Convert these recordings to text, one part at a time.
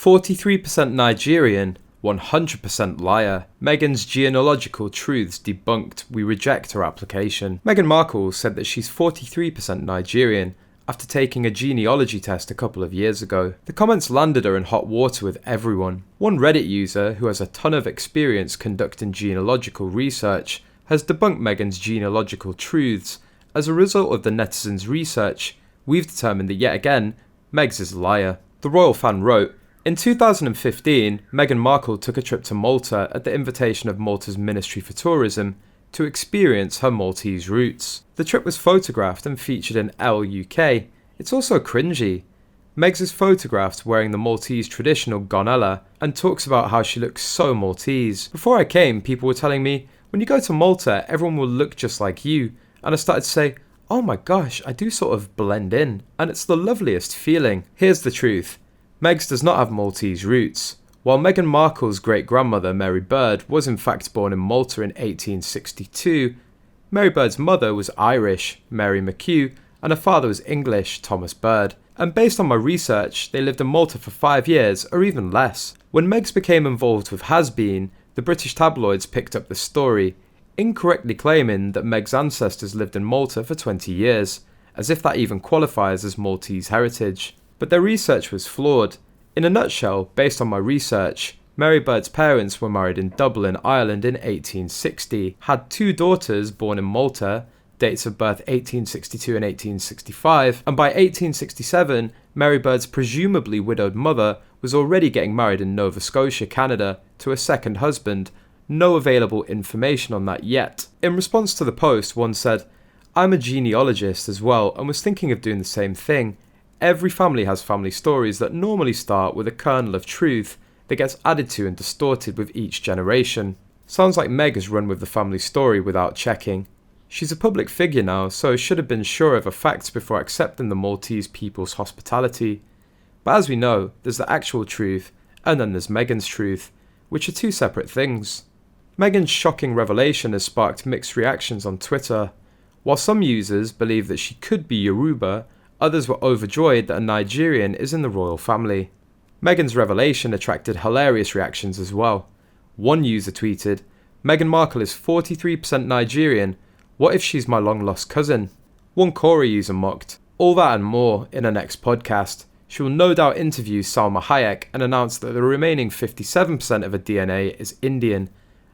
43% Nigerian, 100% liar. Meghan's genealogical truths debunked. We reject her application. Meghan Markle said that she's 43% Nigerian after taking a genealogy test a couple of years ago. The comments landed her in hot water with everyone. One Reddit user, who has a ton of experience conducting genealogical research, has debunked Meghan's genealogical truths. As a result of the netizens' research, we've determined that yet again, Megs is a liar. The royal fan wrote, in 2015, Meghan Markle took a trip to Malta at the invitation of Malta's Ministry for Tourism to experience her Maltese roots. The trip was photographed and featured in Elle UK. It's also cringy. Megs is photographed wearing the Maltese traditional gonella and talks about how she looks so Maltese. Before I came, people were telling me, when you go to Malta, everyone will look just like you. And I started to say, oh my gosh, I do sort of blend in. And it's the loveliest feeling. Here's the truth. Megs does not have Maltese roots. While Meghan Markle's great-grandmother Mary Bird was in fact born in Malta in 1862, Mary Bird's mother was Irish, Mary McHugh, and her father was English, Thomas Bird. And based on my research, they lived in Malta for 5 years, or even less. When Megs became involved with Has Been, the British tabloids picked up the story, incorrectly claiming that Meg's ancestors lived in Malta for 20 years, as if that even qualifies as Maltese heritage. But their research was flawed. In a nutshell, based on my research, Mary Bird's parents were married in Dublin, Ireland in 1860, had 2 daughters born in Malta, dates of birth 1862 and 1865, and by 1867, Mary Bird's presumably widowed mother was already getting married in Nova Scotia, Canada, to a second husband. No available information on that yet. In response to the post, one said, I'm a genealogist as well and was thinking of doing the same thing. Every family has family stories that normally start with a kernel of truth that gets added to and distorted with each generation. Sounds like Meg has run with the family story without checking. She's a public figure now, so should have been sure of her facts before accepting the Maltese people's hospitality. But as we know, there's the actual truth, and then there's Meghan's truth, which are 2 separate things. Meghan's shocking revelation has sparked mixed reactions on Twitter. While some users believe that she could be Yoruba, others were overjoyed that a Nigerian is in the royal family. Meghan's revelation attracted hilarious reactions as well. One user tweeted, Meghan Markle is 43% Nigerian, what if she's my long-lost cousin? One Quora user mocked, all that and more in her next podcast. She will no doubt interview Salma Hayek and announce that the remaining 57% of her DNA is Indian,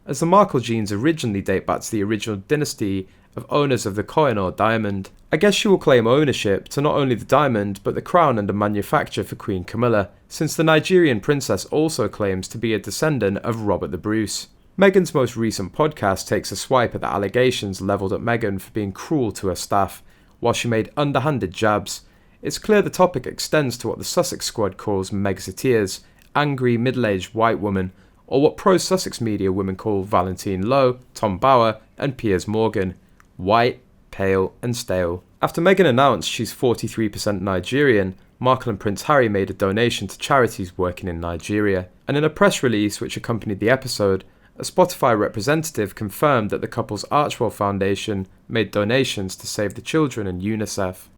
as the Markle genes originally date back to the original dynasty of owners of the Koh-i-Noor diamond. I guess she will claim ownership to not only the diamond but the crown and the manufacture for Queen Camilla, since the Nigerian princess also claims to be a descendant of Robert the Bruce. Meghan's most recent podcast takes a swipe at the allegations levelled at Meghan for being cruel to her staff, while she made underhanded jabs. It's clear the topic extends to what the Sussex squad calls Megxiteers, angry middle-aged white women, or what pro-Sussex media women call Valentine Lowe, Tom Bower and Piers Morgan, white, pale and stale. After Meghan announced she's 43% Nigerian, Markle and Prince Harry made a donation to charities working in Nigeria. And in a press release which accompanied the episode, a Spotify representative confirmed that the couple's Archwell Foundation made donations to save the children and UNICEF.